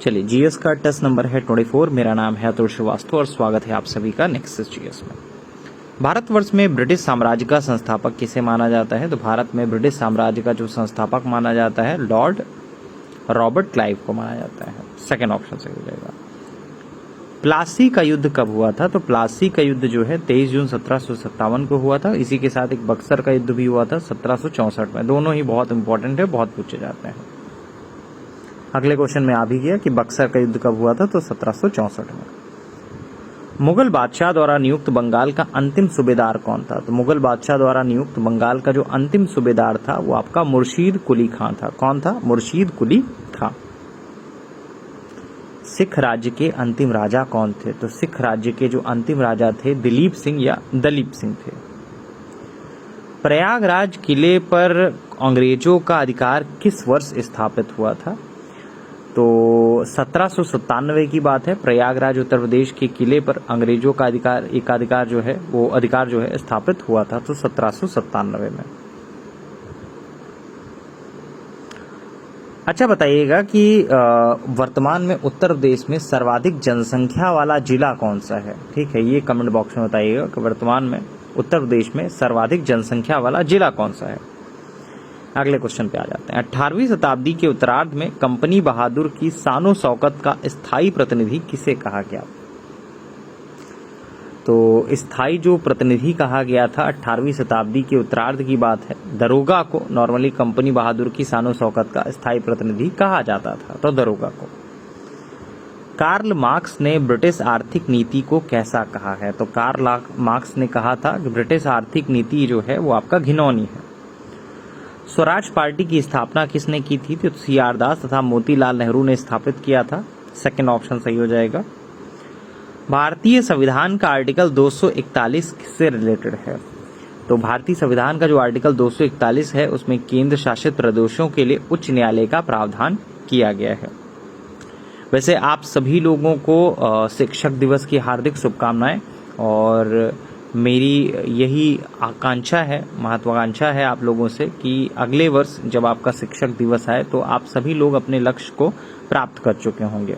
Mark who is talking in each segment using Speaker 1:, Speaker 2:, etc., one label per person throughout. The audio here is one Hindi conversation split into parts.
Speaker 1: चलिए, जीएस का टेस्ट नंबर है 24। मेरा नाम है अतुल श्रीवास्तव और स्वागत है आप सभी का नेक्सस जीएस में। भारतवर्ष में ब्रिटिश साम्राज्य का संस्थापक किसे माना जाता है? तो भारत में ब्रिटिश साम्राज्य का जो संस्थापक माना जाता है लॉर्ड रॉबर्ट क्लाइव को माना जाता है। सेकेंड ऑप्शन सही हो जाएगा। प्लासी का युद्ध कब हुआ था? तो प्लासी का युद्ध जो है 23 जून 1757 को हुआ था। इसी के साथ एक बक्सर का युद्ध भी हुआ था 1764 में। दोनों ही बहुत इंपॉर्टेंट है, बहुत पूछे जाते हैं। अगले क्वेश्चन में आ भी गया कि बक्सर का युद्ध कब हुआ था? तो 1764 में। मुगल बादशाह द्वारा नियुक्त बंगाल का अंतिम सूबेदार कौन था? तो मुगल बादशाह द्वारा नियुक्त बंगाल का जो अंतिम सूबेदार था वो आपका मुर्शीद कुली खां था। कौन था? मुर्शीद कुली खां। सिख राज्य के अंतिम राजा कौन थे? तो सिख राज्य के जो अंतिम राजा थे दिलीप सिंह या दलीप सिंह थे। प्रयागराज किले पर अंग्रेजों का अधिकार किस वर्ष स्थापित हुआ था? तो 1797 की बात है। प्रयागराज उत्तर प्रदेश के किले पर अंग्रेजों का अधिकार जो है स्थापित हुआ था, तो 1797 में। अच्छा, बताइएगा कि वर्तमान में उत्तर प्रदेश में सर्वाधिक जनसंख्या वाला जिला कौन सा है? ठीक है, ये कमेंट बॉक्स में बताइएगा कि वर्तमान में उत्तर प्रदेश में सर्वाधिक जनसंख्या वाला जिला कौन सा है। अगले क्वेश्चन पे आ जाते हैं। 18वीं शताब्दी के उत्तरार्ध में कंपनी बहादुर की शानो शौकत का स्थायी प्रतिनिधि किसे कहा गया? तो स्थायी जो प्रतिनिधि कहा गया था 18वीं शताब्दी के उत्तरार्ध की बात है, दरोगा को नॉर्मली कंपनी बहादुर की शानो शौकत का स्थायी प्रतिनिधि कहा जाता था, तो दरोगा को। कार्ल मार्क्स ने ब्रिटिश आर्थिक नीति को कैसा कहा है? तो कार्ल मार्क्स ने कहा था कि ब्रिटिश आर्थिक नीति जो है वो आपका घिनौनी है। स्वराज पार्टी की स्थापना किसने की थी? तो सीआर दास तथा मोतीलाल नेहरू ने स्थापित किया था। सेकंड ऑप्शन सही हो जाएगा। भारतीय संविधान का आर्टिकल 241 किससे रिलेटेड है? तो भारतीय संविधान का जो आर्टिकल 241 है उसमें केंद्र शासित प्रदेशों के लिए उच्च न्यायालय का प्रावधान किया गया है। वैसे आप सभी लोगों को शिक्षक दिवस की हार्दिक शुभकामनाएं, और मेरी यही आकांक्षा है, महत्वाकांक्षा है आप लोगों से कि अगले वर्ष जब आपका शिक्षक दिवस आए तो आप सभी लोग अपने लक्ष्य को प्राप्त कर चुके होंगे।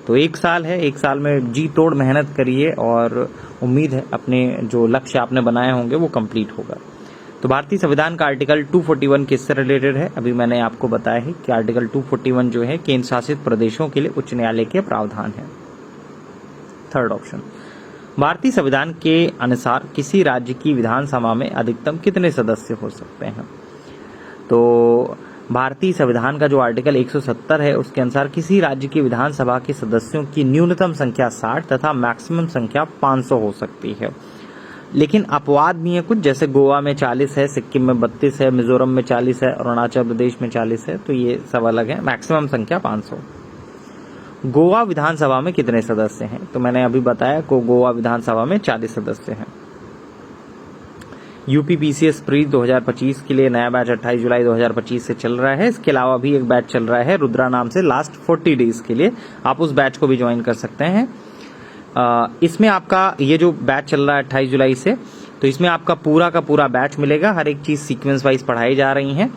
Speaker 1: तो एक साल है, एक साल में जी तोड़ मेहनत करिए और उम्मीद है अपने जो लक्ष्य आपने बनाए होंगे वो कंप्लीट होगा। तो भारतीय संविधान का आर्टिकल 241 किससे रिलेटेड है? अभी मैंने आपको बताया है कि आर्टिकल 241 जो है केंद्र शासित प्रदेशों के लिए उच्च न्यायालय के प्रावधान है। Third option. भारतीय संविधान के अनुसार किसी राज्य की विधानसभा में अधिकतम कितने सदस्य हो सकते हैं? तो भारतीय संविधान का जो आर्टिकल 170 है उसके अनुसार किसी राज्य की विधानसभा के सदस्यों की न्यूनतम संख्या 60 तथा मैक्सिमम संख्या 500 हो सकती है। लेकिन अपवाद भी है कुछ, जैसे गोवा में 40 है, सिक्किम में 32 है, मिजोरम में 40 है, अरुणाचल प्रदेश में 40 है, तो ये सब अलग है। मैक्सिमम संख्या 500। गोवा विधानसभा में कितने सदस्य हैं? तो मैंने अभी बताया को गोवा विधानसभा में 40 सदस्य हैं। यूपीपीसीएस प्री 2025 के लिए नया बैच 28 जुलाई 2025 से चल रहा है। इसके अलावा भी एक बैच चल रहा है रुद्रा नाम से, लास्ट 40 डेज के लिए। आप उस बैच को भी ज्वाइन कर सकते हैं। इसमें आपका ये जो बैच चल रहा है 28 जुलाई से, तो इसमें आपका पूरा का पूरा बैच मिलेगा। हर एक चीज सीक्वेंस वाइज पढ़ाई जा रही है।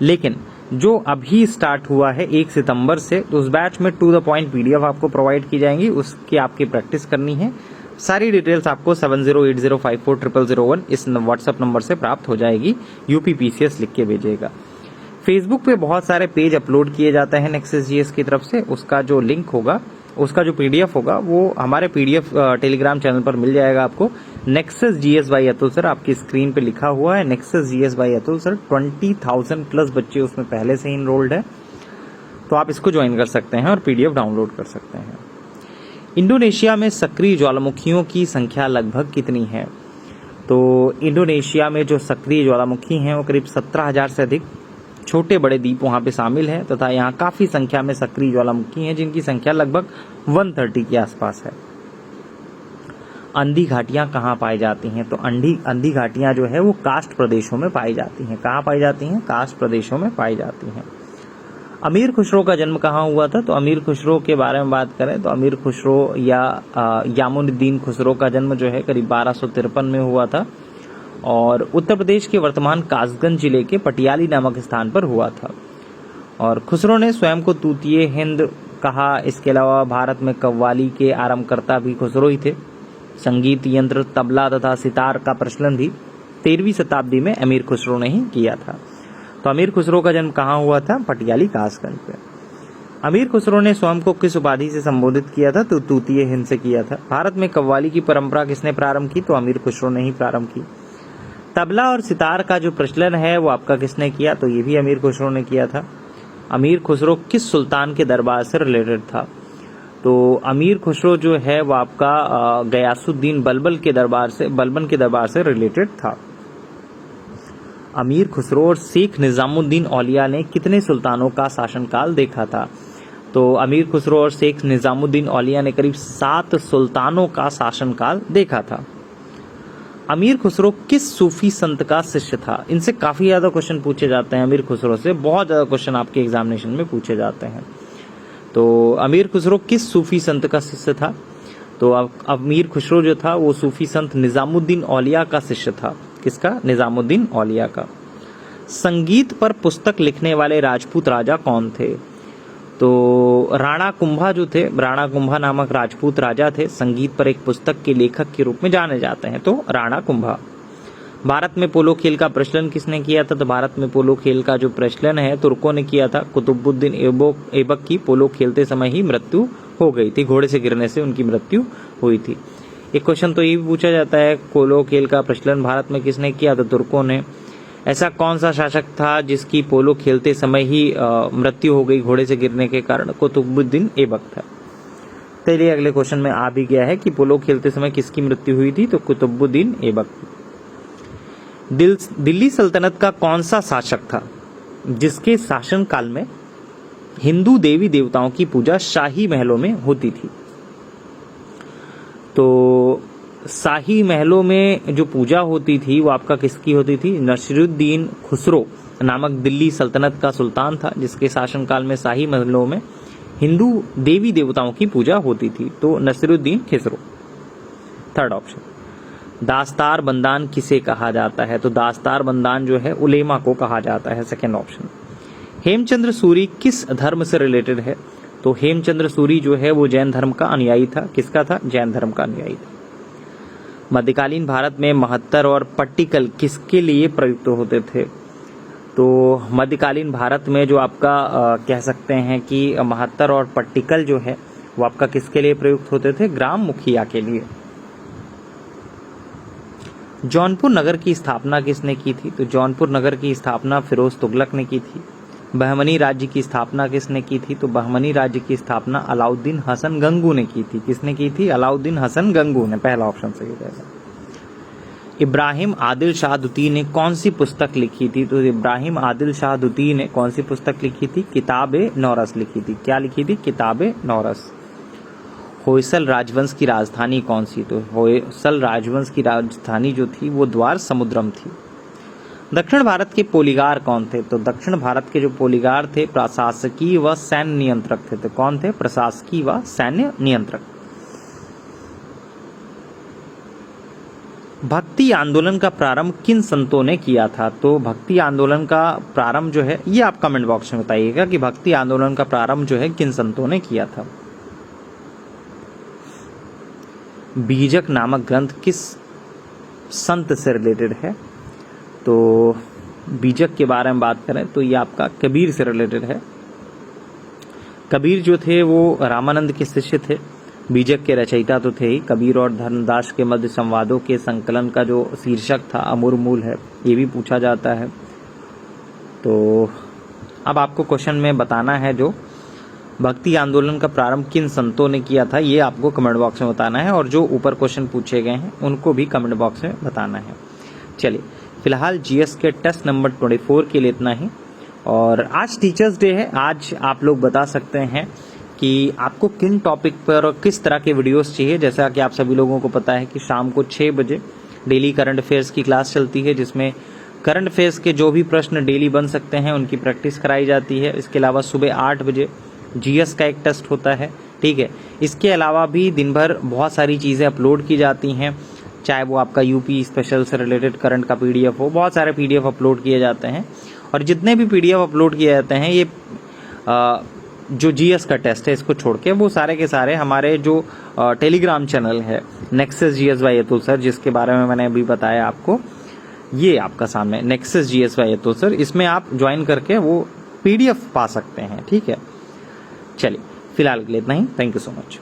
Speaker 1: लेकिन जो अभी स्टार्ट हुआ है 1 सितंबर से, तो उस बैच में टू द पॉइंट पीडीएफ आपको प्रोवाइड की जाएंगी, उसकी आपकी प्रैक्टिस करनी है। सारी डिटेल्स आपको 7080540001 इस व्हाट्सएप नंबर से प्राप्त हो जाएगी। यूपीपीसीएस लिख के भेजिएगा। फेसबुक पे बहुत सारे पेज अपलोड किए जाते हैं नेक्सस जीएस की तरफ से, उसका जो लिंक होगा, उसका जो पीडीएफ होगा वो हमारे पीडीएफ टेलीग्राम चैनल पर मिल जाएगा आपको। Nexus GS bye Atul sir आपकी स्क्रीन पे लिखा हुआ है, nexus GS bye Atul sir. 20,000 plus बच्चे उसमें पहले से इनरोल्ड है, तो आप इसको ज्वाइन कर सकते हैं और पीडीएफ डाउनलोड कर सकते हैं। इंडोनेशिया में सक्रिय ज्वालामुखियों की संख्या लगभग कितनी है? तो इंडोनेशिया में जो सक्रिय ज्वालामुखी हैं वो करीब 17,000 से अधिक छोटे बड़े द्वीप वहां पे शामिल है, तथा यहाँ काफी संख्या में सक्रिय ज्वालामुखी हैं जिनकी संख्या लगभग 130 के आसपास है। अंधी घाटियां कहाँ पाई जाती हैं? तो अंधी घाटियां जो है वो कास्ट प्रदेशों में पाई जाती हैं। कहाँ पाई जाती हैं? कास्ट प्रदेशों में पाई जाती हैं। अमीर खुसरो का जन्म कहाँ हुआ था? तो अमीर खुसरो के बारे में बात करें तो अमीर खुसरो या यामुनुद्दीन खुसरो का जन्म जो है करीब 1253 में हुआ था, और उत्तर प्रदेश के वर्तमान कासगंज जिले के पटियाली नामक स्थान पर हुआ था। और खुसरो ने स्वयं को तूतीय हिंद कहा। इसके अलावा भारत में कव्वाली के आरंभकर्ता भी खुसरो ही थे। संगीत यंत्र तबला तथा सितार का प्रचलन भी 13वीं शताब्दी में अमीर खुसरो ने ही किया था। तो अमीर खुसरो का जन्म कहाँ हुआ था? पटियाली कासगंज पे। अमीर खुसरो ने स्वयं को किस उपाधि से संबोधित किया था? तो तूतीय हिंद से किया था। भारत में कव्वाली की परंपरा किसने प्रारंभ की? तो अमीर खुसरो ने ही प्रारंभ की। तबला और सितार का जो प्रचलन है वो आपका किसने किया? तो ये भी अमीर खुसरो ने किया था। अमीर खुसरो किस सुल्तान के दरबार से रिलेटेड था? तो अमीर खुसरो जो है वो आपका गयासुद्दीन बलबन के दरबार से रिलेटेड था। अमीर खुसरो और शेख निजामुद्दीन औलिया ने कितने सुल्तानों का शासनकाल देखा था? तो अमीर खुसरो और शेख निजामुद्दीन औलिया ने करीब 7 सुल्तानों का शासनकाल देखा था। अमीर खुसरो किस सूफी संत का शिष्य था? इनसे काफी ज्यादा क्वेश्चन पूछे जाते हैं। अमीर खुसरो से बहुत ज्यादा क्वेश्चन आपके एग्जामिनेशन में पूछे जाते हैं। तो अमीर खुसरो किस सूफी संत का शिष्य था? तो अमीर खुसरो जो था वो सूफी संत निजामुद्दीन औलिया का शिष्य था। किसका? निजामुद्दीन औलिया का। संगीत पर पुस्तक लिखने वाले राजपूत राजा कौन थे? तो राणा कुंभा जो थे, राणा कुंभा नामक राजपूत राजा थे। संगीत पर एक पुस्तक के लेखक के रूप में जाने जाते हैं। तो राणा कुंभा। भारत में पोलो खेल का प्रचलन किसने किया था? तो भारत में पोलो खेल का जो प्रचलन है तुर्कों ने किया था। कुतुबुद्दीन ऐबक की पोलो खेलते समय ही मृत्यु हो गई थी। घोड़े से गिरने से उनकी मृत्यु हुई थी। एक क्वेश्चन तो ये भी पूछा जाता है, पोलो खेल का प्रचलन भारत में किसने किया? तो तुर्कों ने। ऐसा कौन सा शासक था जिसकी पोलो खेलते समय ही मृत्यु हो गई घोड़े से गिरने के कारण? कुतुबुद्दीन ऐबक था। चलिए अगले क्वेश्चन में आ भी गया है कि पोलो खेलते समय किसकी मृत्यु हुई थी? तो कुतुबुद्दीन ऐबक। दिल्ली सल्तनत का कौन सा शासक था जिसके शासनकाल में हिंदू देवी देवताओं की पूजा शाही महलों में होती थी? तो शाही महलों में जो पूजा होती थी वो आपका किसकी होती थी? नसीरुद्दीन खुसरो नामक दिल्ली सल्तनत का सुल्तान था जिसके शासनकाल में शाही महलों में हिंदू देवी देवताओं की पूजा होती थी। तो नसीरुद्दीन खुसरो। Third option. दास्तार बंदान किसे कहा जाता है? तो दास्तार बंदान जो है उलेमा को कहा जाता है। Second option. हेमचंद्र सूरी किस धर्म से रिलेटेड है? तो हेमचंद्र सूरी जो है वो जैन धर्म का अनुयायी था। किसका था? जैन धर्म का अनुयायी था। मध्यकालीन भारत में महत्तर और पट्टिकल किसके लिए प्रयुक्त होते थे? तो मध्यकालीन भारत में जो आपका कह सकते हैं कि महत्तर और पट्टिकल जो है वो आपका किसके लिए प्रयुक्त होते थे? ग्राम मुखिया के लिए। जौनपुर नगर की स्थापना किसने की थी? तो जौनपुर नगर की स्थापना फिरोज तुगलक ने की थी। बहमनी राज्य की स्थापना किसने की थी? तो बहमनी राज्य की स्थापना अलाउद्दीन हसन गंगू ने की थी। किसने की थी? अलाउद्दीन हसन गंगू ने। पहला ऑप्शन सही रहेगा। इब्राहिम आदिल शाह दुती ने कौन सी पुस्तक लिखी थी? तो इब्राहिम आदिल शाह दुती ने कौन सी पुस्तक लिखी थी? किताबे नौरस लिखी थी। क्या लिखी थी? किताबे नौरस। होयसल राजवंश की राजधानी कौन सी? तो होयसल राजवंश की राजधानी जो थी वो द्वार समुद्रम थी। दक्षिण भारत के पोलीगार कौन थे? तो दक्षिण भारत के जो पोलीगार थे प्रशासकीय व सैन्य नियंत्रक थे। तो कौन थे? प्रशासकीय व सैन्य नियंत्रक। भक्ति आंदोलन का प्रारंभ किन संतों ने किया था? तो भक्ति आंदोलन का प्रारंभ जो है ये आप कमेंट बॉक्स में बताइएगा कि भक्ति आंदोलन का प्रारंभ जो है किन संतों ने किया था। बीजक नामक ग्रंथ किस संत से रिलेटेड है? तो बीजक के बारे में बात करें तो ये आपका कबीर से रिलेटेड है। कबीर जो थे वो रामानंद के शिष्य थे। बीजक के रचयिता तो थे ही। कबीर और धर्मदास के मध्य संवादों के संकलन का जो शीर्षक था अमूर मूल है, ये भी पूछा जाता है। तो अब आपको क्वेश्चन में बताना है जो भक्ति आंदोलन का प्रारंभ किन संतों ने किया था, ये आपको कमेंट बॉक्स में बताना है, और जो ऊपर क्वेश्चन पूछे गए हैं उनको भी कमेंट बॉक्स में बताना है। चलिए फिलहाल जीएस के टेस्ट नंबर 24 के लिए इतना ही। और आज टीचर्स डे है। आज आप लोग बता सकते हैं कि आपको किन टॉपिक पर और किस तरह के वीडियोस चाहिए। जैसा कि आप सभी लोगों को पता है कि शाम को 6 बजे डेली करंट अफेयर्स की क्लास चलती है, जिसमें करंट अफेयर्स के जो भी प्रश्न डेली बन सकते हैं उनकी प्रैक्टिस कराई जाती है। इसके अलावा सुबह 8 बजे जीएस का एक टेस्ट होता है, ठीक है। इसके अलावा भी दिन भर बहुत सारी चीज़ें अपलोड की जाती हैं, चाहे वो आपका यूपी स्पेशल से रिलेटेड करंट का पीडीएफ हो, बहुत सारे पीडीएफ अपलोड किए जाते हैं। और जितने भी पीडीएफ अपलोड किए जाते हैं ये जो जीएस का टेस्ट है इसको छोड़ के वो सारे के सारे हमारे जो टेलीग्राम चैनल है nexus GS bye Atul sir, जिसके बारे में मैंने अभी बताया आपको, ये आपका सामने nexus GS bye Atul sir, इसमें आप ज्वाइन करके वो पीडीएफ पा सकते हैं। ठीक है, चलिए फिलहाल के लिए इतना ही। Thank you so much.